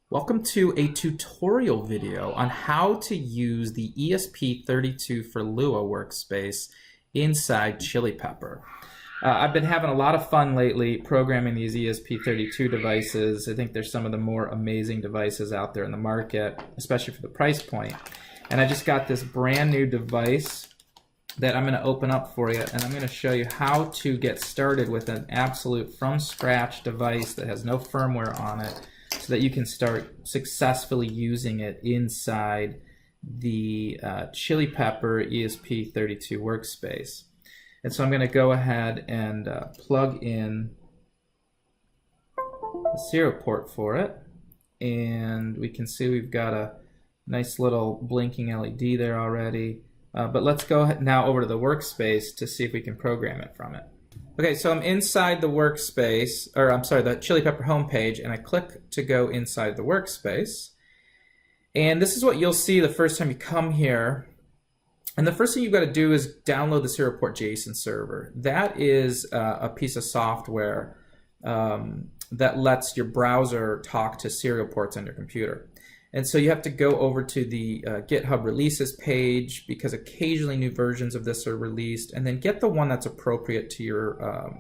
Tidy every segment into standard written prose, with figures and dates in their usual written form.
Welcome to a tutorial video on how to use the ESP32 for Lua workspace inside ChiliPepper. I've been having a lot of fun lately programming these ESP32 devices. I think there's some of the more amazing devices out there in the market, especially for the price point. And I just got this brand new device that I'm going to open up for you, and I'm going to show you how to get started with an absolute from scratch device that has no firmware on it, so that you can start successfully using it inside the ChiliPepper ESP32 workspace. And so I'm going to go ahead and plug in the serial port for it, and we can see we've got a nice little blinking LED there already. But let's go now over to the workspace to see if we can program it from it. Okay, so I'm inside the workspace, or I'm sorry, the ChiliPepper homepage, and I click to go inside the workspace. And this is what you'll see the first time you come here. And the first thing you've got to do is download the Serial Port JSON Server. That is a piece of software that lets your browser talk to serial ports on your computer. And so you have to go over to the GitHub releases page, because occasionally new versions of this are released, and then get the one that's appropriate to your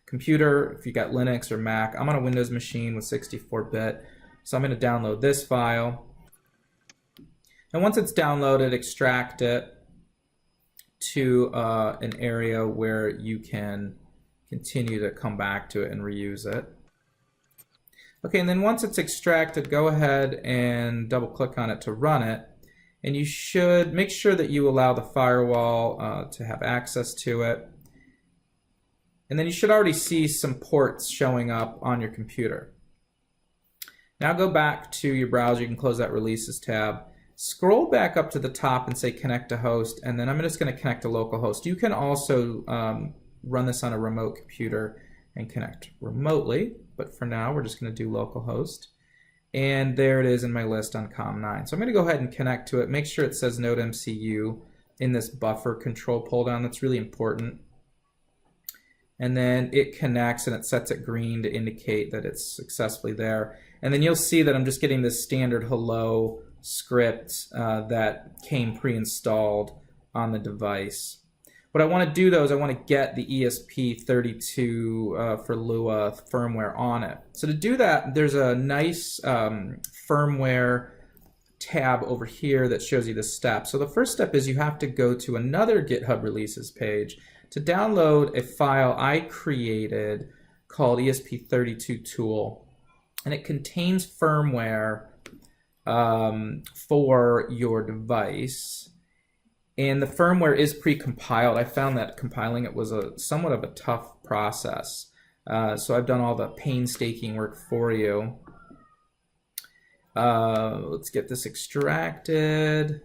computer. If you got Linux or Mac, I'm on a Windows machine with 64-bit, so I'm going to download this file. And once it's downloaded, extract it to an area where you can continue to come back to it and reuse it. Okay, and then once it's extracted, go ahead and double click on it to run it. And you should make sure that you allow the firewall to have access to it. And then you should already see some ports showing up on your computer. Now go back to your browser. You can close that releases tab. Scroll back up to the top and say connect to host, and then I'm just going to connect to localhost. You can also run this on a remote computer and connect remotely, but for now we're just going to do localhost. And there it is in my list on COM9. So I'm going to go ahead and connect to it. Make sure it says Node MCU in this buffer control pull down. That's really important. And then it connects and it sets it green to indicate that it's successfully there. And then you'll see that I'm just getting this standard hello script that came pre-installed on the device. What I want to do though is I want to get the ESP32 for Lua firmware on it. So to do that, there's a nice firmware tab over here that shows you the steps. So the first step is you have to go to another GitHub releases page to download a file I created called ESP32 tool, and it contains firmware for your device. And the firmware is pre-compiled. I found that compiling it was somewhat of a tough process. So I've done all the painstaking work for you. Let's get this extracted.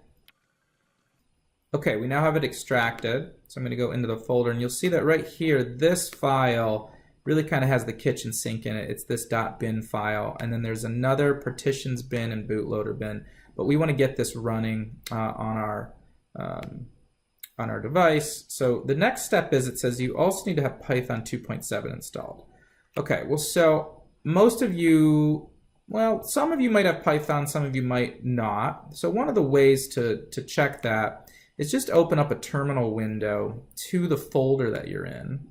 Okay, we now have it extracted. So I'm going to go into the folder, and you'll see that right here, this file really kind of has the kitchen sink in it. It's this .bin file, and then there's another partitions bin and bootloader bin. But we want to get this running on our device. So the next step is, it says you also need to have Python 2.7 installed. Okay, well, so most of you, well, some of you might have Python, some of you might not. So one of the ways to check that is just open up a terminal window to the folder that you're in.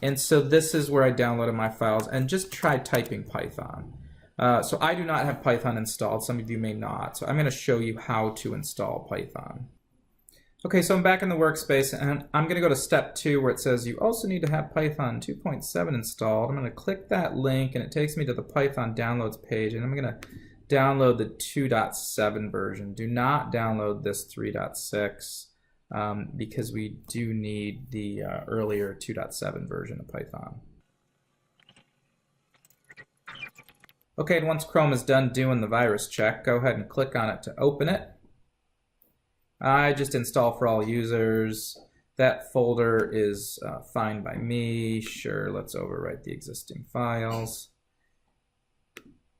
And so this is where I downloaded my files, and just try typing Python. So I do not have Python installed. Some of you may not. So I'm going to show you how to install Python. Okay, so I'm back in the workspace, and I'm going to go to step 2 where it says you also need to have Python 2.7 installed. I'm going to click that link, and it takes me to the Python downloads page, and I'm going to download the 2.7 version. Do not download this 3.6 because we do need the earlier 2.7 version of Python. Okay, and once Chrome is done doing the virus check, go ahead and click on it to open it. I just install for all users. That folder is fine by me. Sure, let's overwrite the existing files.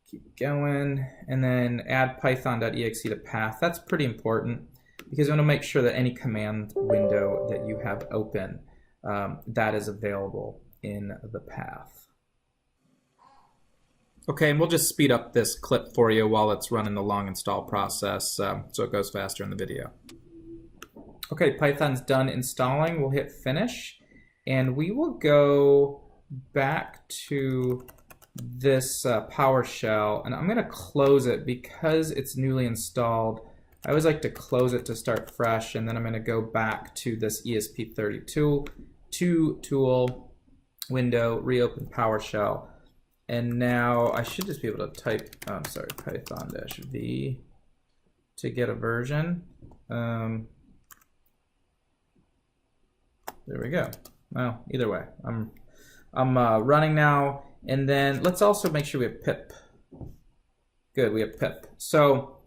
Keep going, and then add python.exe to path. That's pretty important, because you want to make sure that any command window that you have open, that is available in the path. Okay, and we'll just speed up this clip for you while it's running the long install process so it goes faster in the video. Okay, Python's done installing. We'll hit finish and we will go back to this PowerShell, and I'm going to close it because it's newly installed. I always like to close it to start fresh, and then I'm going to go back to this ESP32 tool window, reopen PowerShell, and now I should just be able to type, Python-v to get a version. There we go. Well, either way, I'm running now. And then let's also make sure we have pip. Good, we have pip. So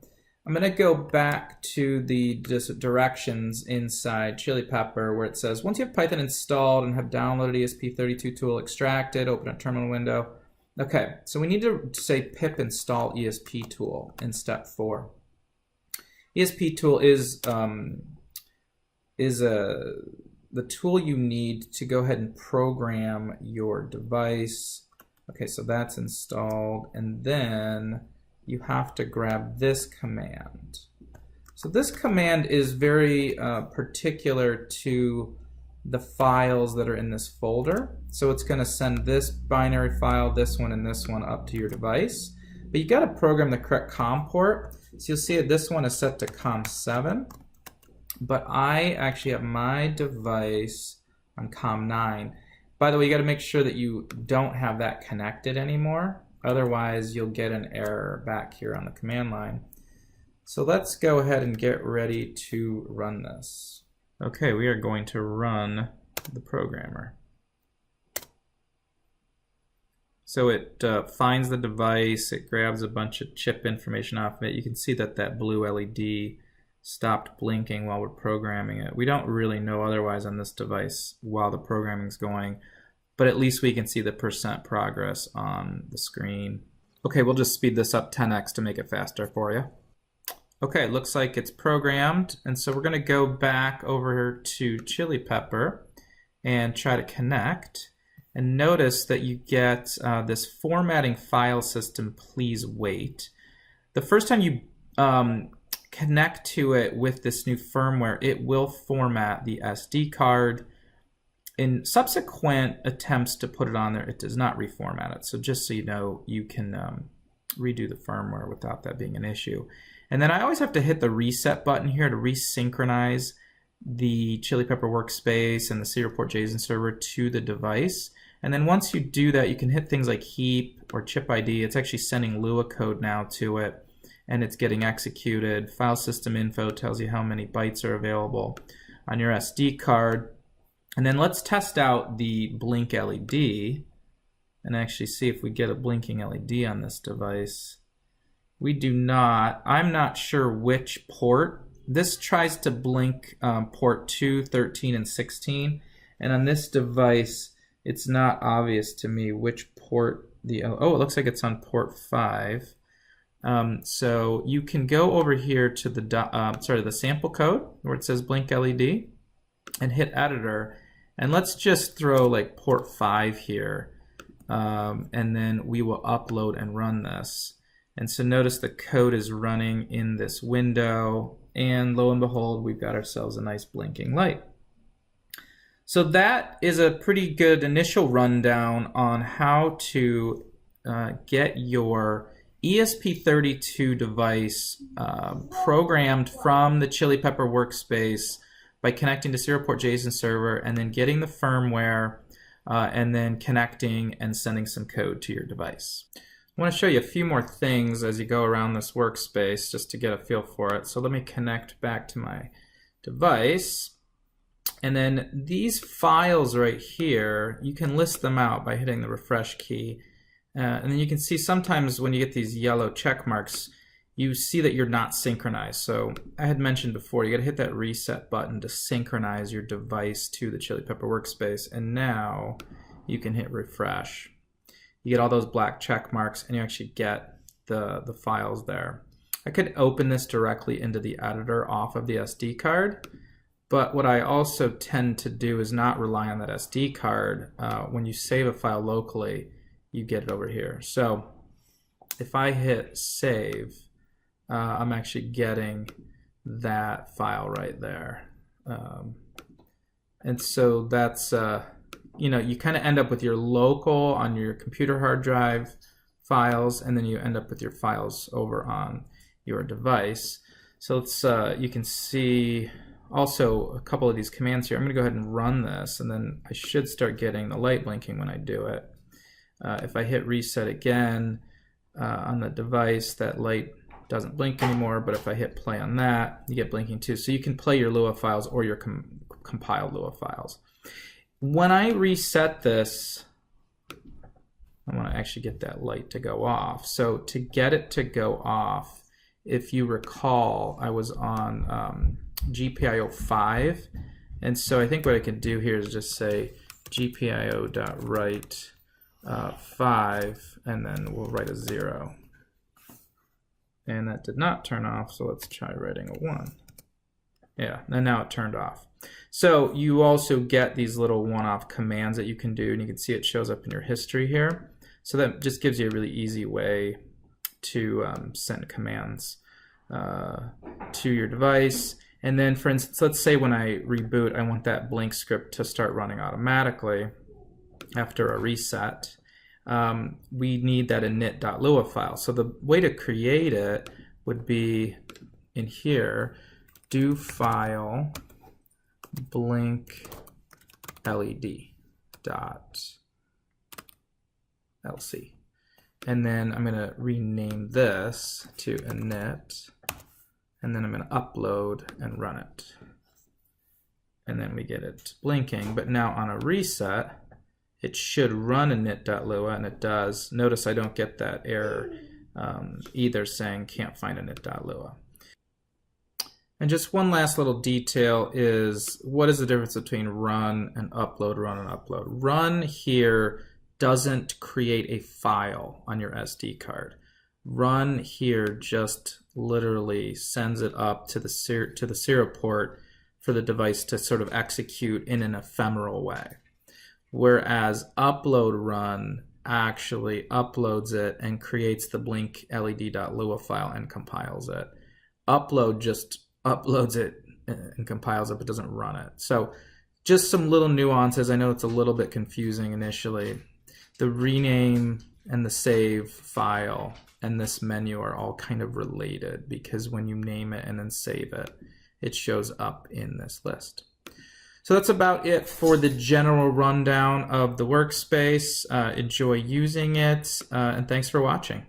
I'm going to go back to the directions inside ChiliPepper where it says, once you have Python installed and have downloaded ESP32 tool, extracted, open a terminal window. Okay, so we need to say pip install ESP tool in step 4. ESP tool is the tool you need to go ahead and program your device. Okay, so that's installed, and then you have to grab this command. So this command is very particular to the files that are in this folder. So it's going to send this binary file, this one, and this one up to your device. But you got to program the correct COM port. So you'll see that this one is set to COM7, but I actually have my device on COM9. By the way, you got to make sure that you don't have that connected anymore. Otherwise, you'll get an error back here on the command line. So let's go ahead and get ready to run this. Okay, we are going to run the programmer. So it finds the device, it grabs a bunch of chip information off of it. You can see that that blue LED stopped blinking while we're programming it. We don't really know otherwise on this device while the programming is going, but at least we can see the % progress on the screen. Okay, we'll just speed this up 10x to make it faster for you. Okay, it looks like it's programmed, and so we're going to go back over to ChiliPepper and try to connect. And notice that you get this formatting file system, please wait. The first time you connect to it with this new firmware, it will format the SD card. In subsequent attempts to put it on there, it does not reformat it. So just so you know, you can redo the firmware without that being an issue. And then I always have to hit the reset button here to resynchronize the ChiliPepper workspace and the Serial Port JSON Server to the device. And then once you do that, you can hit things like heap or chip ID. It's actually sending Lua code now to it, and it's getting executed. File system info tells you how many bytes are available on your SD card. And then let's test out the blink LED and actually see if we get a blinking LED on this device. We do not. I'm not sure which port. This tries to blink port 2, 13, and 16. And on this device, it's not obvious to me which port the, oh, it looks like it's on port 5. So you can go over here to the the sample code where it says blink LED and hit editor, and let's just throw like port 5 here, and then we will upload and run this. And so notice the code is running in this window, and lo and behold, we've got ourselves a nice blinking light. So that is a pretty good initial rundown on how to get your ESP32 device programmed from the ChiliPepper workspace by connecting to Serial Port JSON Server and then getting the firmware and then connecting and sending some code to your device. I want to show you a few more things as you go around this workspace just to get a feel for it. So let me connect back to my device. And then these files right here, you can list them out by hitting the refresh key. And then you can see sometimes when you get these yellow check marks, you see that you're not synchronized. So I had mentioned before, you got to hit that reset button to synchronize your device to the ChiliPepper workspace. And now you can hit refresh. You get all those black check marks, and you actually get the files there. I could open this directly into the editor off of the SD card, but what I also tend to do is not rely on that SD card. When you save a file locally, you get it over here. So if I hit save, I'm actually getting that file right there. And so that's, you know, you kind of end up with your local on your computer hard drive files, and then you end up with your files over on your device. So let's, you can see also a couple of these commands here. I'm going to go ahead and run this, and then I should start getting the light blinking when I do it. If I hit reset again on the device, that light doesn't blink anymore, but if I hit play on that, you get blinking too. So you can play your Lua files or your compiled Lua files. When I reset this, I want to actually get that light to go off. So to get it to go off, if you recall, I was on GPIO 5, and so I think what I can do here is just say GPIO.write 5, and then we'll write a 0. And that did not turn off, so let's try writing a 1. Yeah, and now it turned off. So you also get these little one-off commands that you can do, and you can see it shows up in your history here. So that just gives you a really easy way to send commands to your device. And then, for instance, let's say when I reboot, I want that blink script to start running automatically after a reset. We need that init.lua file. So the way to create it would be in here, do file blink led dot lc. And then I'm going to rename this to init, and then I'm going to upload and run it. And then we get it blinking, but now on a reset, it should run init.lua, and it does. Notice I don't get that error either saying can't find init.lua. And just one last little detail is, what is the difference between run and upload, run and upload? Run here doesn't create a file on your SD card. Run here just literally sends it up to the serial port for the device to sort of execute in an ephemeral way. Whereas upload run actually uploads it and creates the blink led.lua file and compiles it. Upload just uploads it and compiles it, but doesn't run it. So just some little nuances. I know it's a little bit confusing initially. The rename and the save file and this menu are all kind of related, because when you name it and then save it, it shows up in this list. So that's about it for the general rundown of the workspace. Enjoy using it, and thanks for watching.